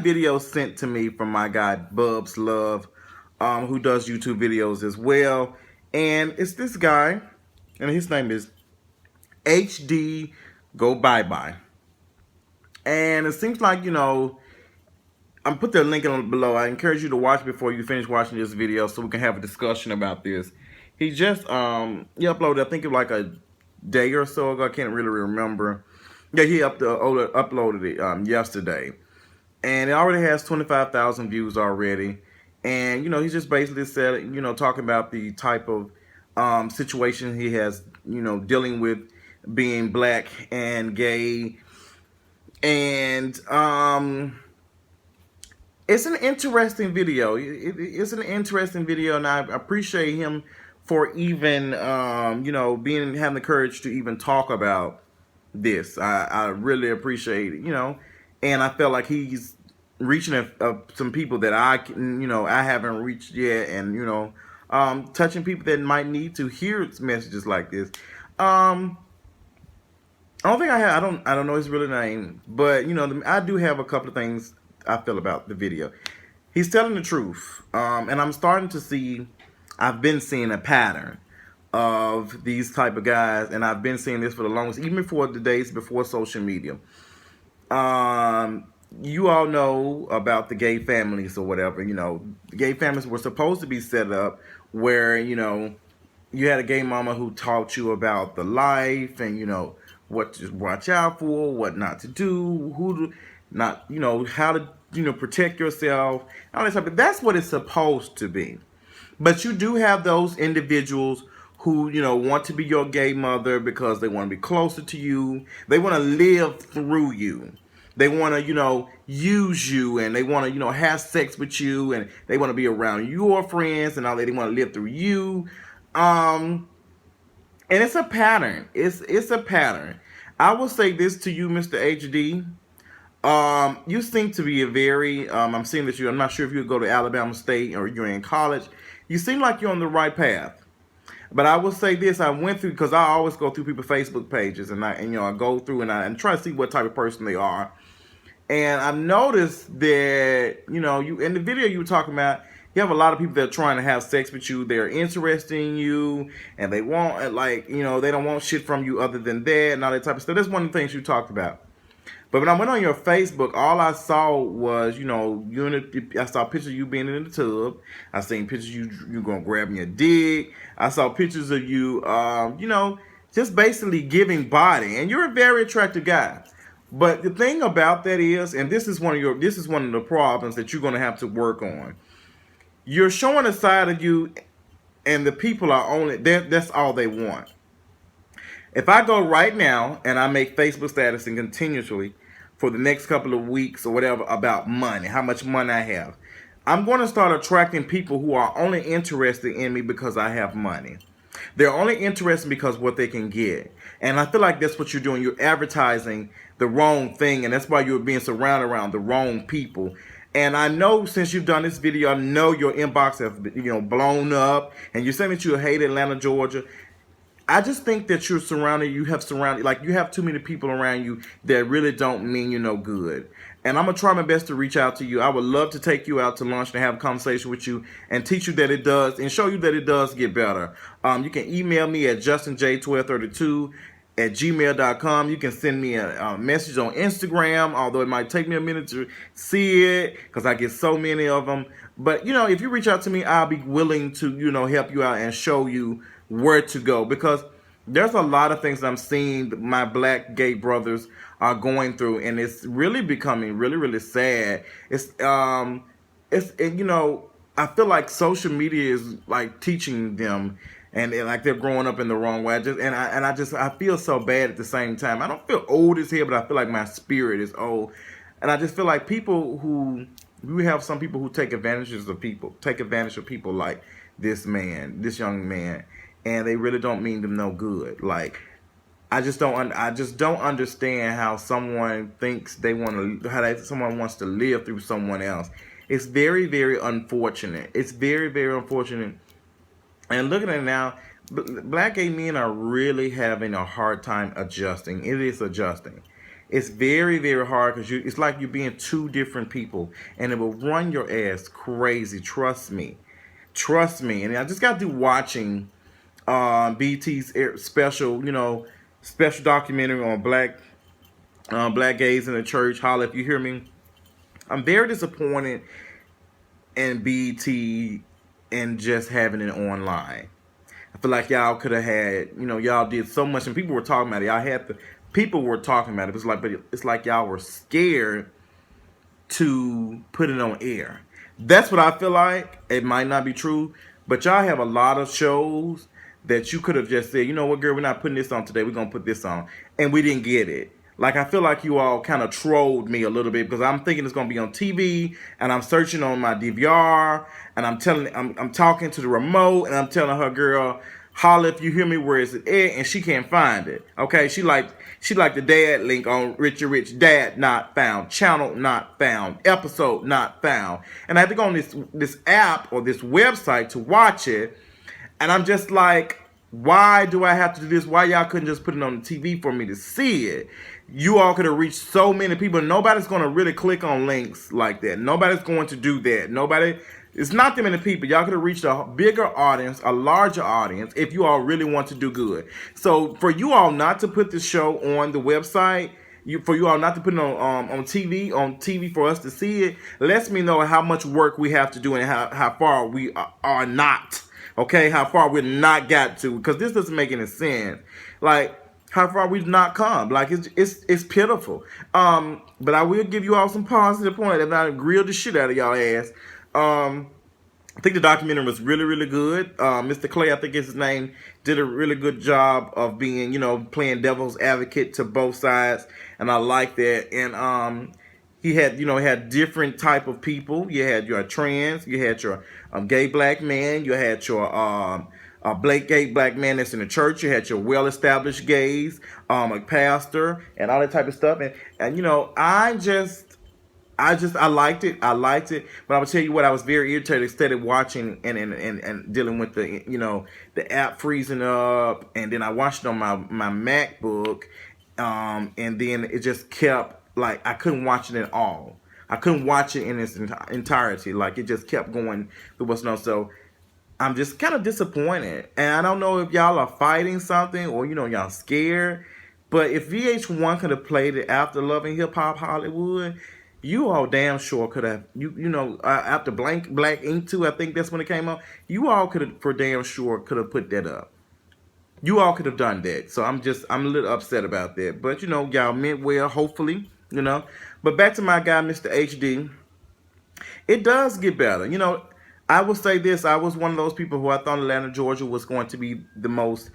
video sent to me from my guy Bubs Love, who does YouTube videos as well. And it's this guy, and his name is HD Go Bye Bye. And it seems like, I'm put the link on below. I encourage you to watch before you finish watching this video so we can have a discussion about this. He just he uploaded, I think it was like a day or so ago. I can't really remember. Yeah, he uploaded it yesterday. And it already has 25,000 views already. And, he's just basically said, talking about the type of situation he has, dealing with being black and gay. And it's an interesting video. It's an interesting video, and I appreciate him for even, having the courage to even talk about this. I really appreciate it, and I felt like he's reaching some people that I haven't reached yet, and touching people that might need to hear messages like this. I don't think I don't know his real name, but I do have a couple of things I feel about the video. He's telling the truth, and I'm starting to see. I've been seeing a pattern of these type of guys, and I've been seeing this for the longest, even before the days before social media. You all know about the gay families or whatever. The gay families were supposed to be set up where you had a gay mama who taught you about the life and what to watch out for, what not to do, who to not, how to protect yourself, all that stuff. That's what it's supposed to be. But you do have those individuals who, want to be your gay mother because they want to be closer to you. They want to live through you. They want to, use you, and they want to, have sex with you, and they want to be around your friends, and all that. They want to live through you. And it's a pattern. It's a pattern. I will say this to you, Mr. HD. You seem to be a very, I'm seeing that I'm not sure if you would go to Alabama State or you're in college. You seem like you're on the right path. But I will say this, I went through, because I always go through people's Facebook pages, and I go through and try to see what type of person they are. And I've noticed that, you in the video you were talking about, you have a lot of people that are trying to have sex with you. They're interested in you, and they want, they don't want shit from you other than that and all that type of stuff. That's one of the things you talked about. But when I went on your Facebook, all I saw was, I saw pictures of you being in the tub. I seen pictures of you going grabbing your dick. I saw pictures of you, just basically giving body. And you're a very attractive guy. But the thing about that is, and this is one of the problems that you're going to have to work on. You're showing a side of you, and the people are only, that's all they want. If I go right now and I make Facebook status and continuously for the next couple of weeks or whatever about money, how much money I have, I'm going to start attracting people who are only interested in me because I have money. They're only interested because what they can get. And I feel like that's what you're doing. You're advertising the wrong thing, and that's why you're being surrounded around the wrong people. And I know since you've done this video, I know your inbox has blown up, and you're saying that you hate Atlanta, Georgia. I just think that you have too many people around you that really don't mean you no good. And I'm going to try my best to reach out to you. I would love to take you out to lunch and have a conversation with you and teach you that it does, and show you that it does get better. You can email me at justinj1232@gmail.com. You can send me a message on Instagram, although it might take me a minute to see it because I get so many of them. But, if you reach out to me, I'll be willing to, help you out and show you where to go, because there's a lot of things I'm seeing my black gay brothers are going through, and it's really becoming really, really sad. I feel like social media is like teaching them, and like they're growing up in the wrong way. I feel so bad at the same time. I don't feel old as hell, but I feel like my spirit is old, and I just feel like we have some people who take advantage of people like this young man. And they really don't mean them no good. Like, I just don't understand how someone thinks someone wants to live through someone else. It's very, very unfortunate. It's very, very unfortunate. And looking at it now, black gay men are really having a hard time adjusting. It is adjusting. It's very, very hard because it's like you're being two different people, and it will run your ass crazy. Trust me. And I just got through watching BT's special, special documentary on black gays in the church. Holla if you hear me. I'm very disappointed in BT and just having it online. I feel like y'all could have had, y'all did so much, and people were talking about it. Y'all had the people were talking about it. But it's like y'all were scared to put it on air. That's what I feel like. It might not be true, but y'all have a lot of shows that you could have just said, you know what, girl, we're not putting this on today. We're gonna put this on, and we didn't get it. Like, I feel like you all kind of trolled me a little bit because I'm thinking it's gonna be on TV, and I'm searching on my DVR, and I'm talking to the remote, and I'm telling her, girl, holla if you hear me, where is it at? And she can't find it. Okay, she like the dad link on Richard Rich, dad not found, channel not found, episode not found, and I had to go on this app or this website to watch it, and I'm just like, why do I have to do this? Why y'all couldn't just put it on the TV for me to see it? You all could have reached so many people. Nobody's going to really click on links like that. Nobody's going to do that. It's not that many people. Y'all could have reached a bigger audience, a larger audience, if you all really want to do good. So for you all not to put this show on the website, for you all not to put it on TV for us to see it, lets me know how much work we have to do and how far we are not. Okay, how far we're not got to, because this doesn't make any sense. Like, how far we've not come. Like, it's pitiful. But I will give you all some positive points. If I grilled the shit out of y'all ass. I think the documentary was really, really good. Mr. Clay, I think is his name, did a really good job of being, playing devil's advocate to both sides, and I like that. And he had different type of people. You had your trans, you had your gay black man, you had your gay black man that's in the church, you had your well-established gays, a pastor, and all that type of stuff. And I liked it. But I will tell you what, I was very irritated instead of watching and dealing with the app freezing up, and then I watched it on my MacBook, and then it just kept, like, I couldn't watch it at all. I couldn't watch it in its entirety. Like, it just kept going through what's known. So I'm just kind of disappointed. And I don't know if y'all are fighting something or, y'all scared. But if VH1 could have played it after Love and Hip Hop Hollywood, you all damn sure could have, after Black Ink 2, I think that's when it came out, you all could have, for damn sure, could have put that up. You all could have done that. So I'm a little upset about that. But, y'all meant well, hopefully, But back to my guy, Mr. HD. It does get better. I will say this. I was one of those people who I thought Atlanta, Georgia was going to be the most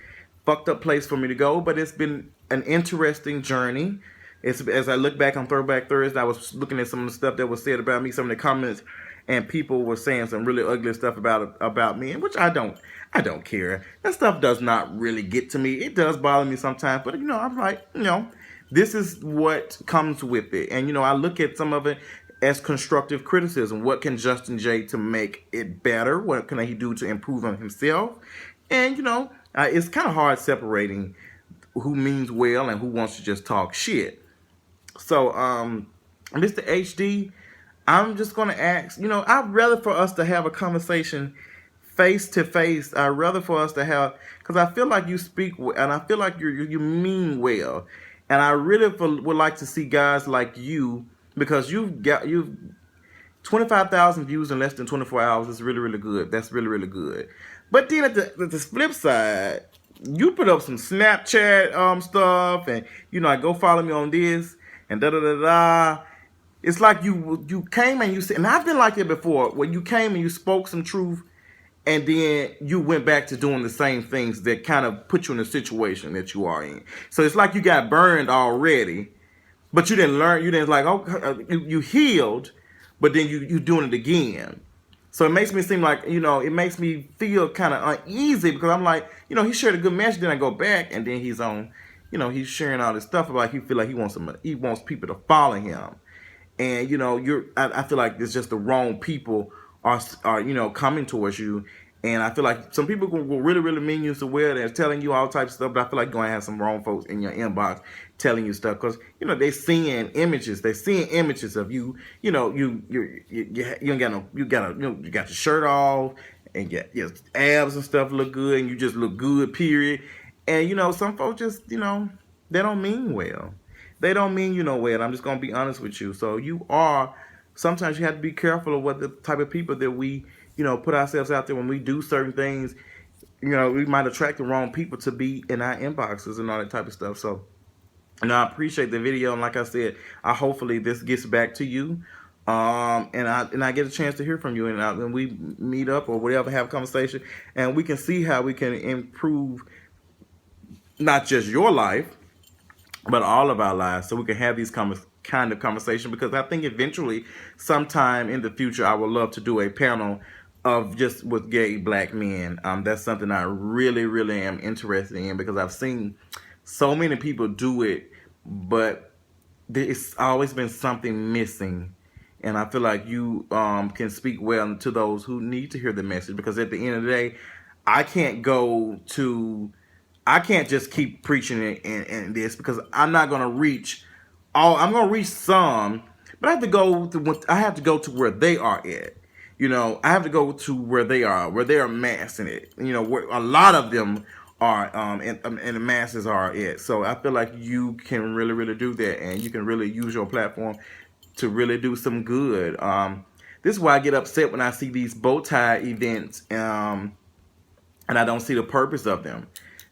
fucked up place for me to go. But it's been an interesting journey. As I look back on Throwback Thursday, I was looking at some of the stuff that was said about me, some of the comments, and people were saying some really ugly stuff about me, which I don't care. That stuff does not really get to me. It does bother me sometimes, but I'm like, this is what comes with it. And I look at some of it as constructive criticism. What can Justin J to make it better? What can he do to improve on himself? And it's kind of hard separating who means well and who wants to just talk shit. So, Mr. HD, I'm just going to ask, I'd rather for us to have a conversation face to face. I'd rather for us to have, because I feel like you speak well, and I feel like you mean well. And I really would like to see guys like you, because you've 25,000 views in less than 24 hours is really, really good. That's really, really good. But then at the flip side, you put up some Snapchat stuff, and like, go follow me on this and da da da da. It's like you came and you said, and I've been like that before, where you came and you spoke some truth, and then you went back to doing the same things that kind of put you in the situation that you are in. So it's like you got burned already, but you didn't learn. You didn't you healed, but then you doing it again. So it makes me seem like, it makes me feel kind of uneasy, because I'm like, he shared a good message, then I go back, and then he's on, he's sharing all this stuff about he feel like he wants people to follow him. And, I feel like it's just the wrong people are coming towards you. And I feel like some people will really, really mean you so well. They're telling you all types of stuff, but I feel like you're going to have some wrong folks in your inbox telling you stuff because, you know, they're seeing images. They're seeing images of you. You know, you ain't got no, you got your shirt off and your abs and stuff look good and you just look good, period. And, you know, some folks just, you know, they don't mean well. They don't mean you know well. I'm just going to be honest with you. So sometimes you have to be careful of what the type of people that we, you know, put ourselves out there when we do certain things. You know, we might attract the wrong people to be in our inboxes and all that type of stuff. So, you know, I appreciate the video, and like I said, hopefully this gets back to you, and I get a chance to hear from you, and when we meet up or whatever, have a conversation, and we can see how we can improve not just your life, but all of our lives, so we can have these kind of conversation. Because I think eventually, sometime in the future, I would love to do a panel of just with gay black men. That's something I really, really am interested in because I've seen so many people do it, but there's always been something missing. And I feel like you can speak well to those who need to hear the message, because at the end of the day, I can't just keep preaching it and this, because I'm not going to reach all. I'm going to reach some, but I have to go to where they are at. You know, I have to go to where they are massing it. You know, where a lot of them are, and the masses are at. So I feel like you can really, really do that, and you can really use your platform to really do some good. This is why I get upset when I see these bow tie events, and I don't see the purpose of them.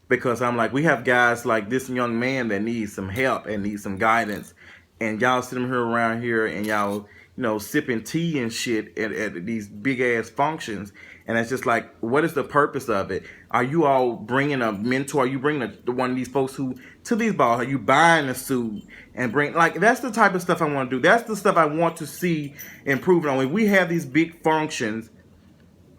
Because I'm like, we have guys like this young man that needs some help and needs some guidance, and y'all sitting here around here and y'all, you know, sipping tea and shit at these big ass functions, and it's just like, what is the purpose of it? Are you all bringing a mentor? Are you bringing one of these folks who to these balls? Are you buying a suit and bring, like, that's the type of stuff I want to do. That's the stuff I want to see improving on. When we have these big functions,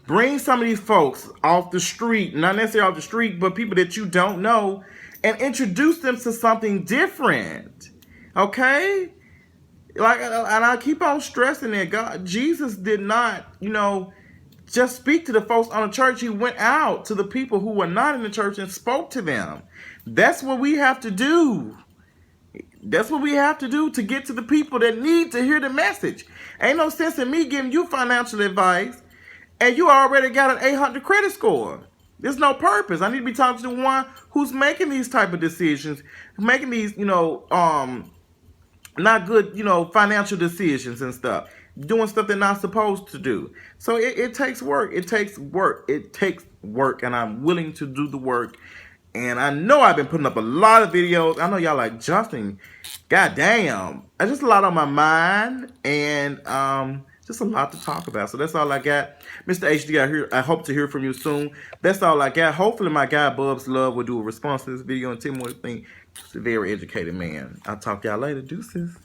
bring some of these folks off the street, not necessarily off the street, but people that you don't know, and introduce them to something different. Okay? Like, and I keep on stressing that Jesus did not, you know, just speak to the folks on the church. He went out to the people who were not in the church and spoke to them. That's what we have to do. That's what we have to do to get to the people that need to hear the message. Ain't no sense in me giving you financial advice and you already got an 800 credit score. There's no purpose. I need to be talking to the one who's making these type of decisions, making these, you know, not good, you know, financial decisions and stuff, doing stuff they're not supposed to do. So it takes work. It takes work. It takes work, and I'm willing to do the work. And I know I've been putting up a lot of videos. I know y'all like, Justin, goddamn, there's just a lot on my mind, and just a lot to talk about. So that's all I got. Mr. HD, I hope to hear from you soon. That's all I got. Hopefully my guy Bubs Love will do a response to this video and tell me what he thinks. He's a very educated man. I'll talk to y'all later. Deuces.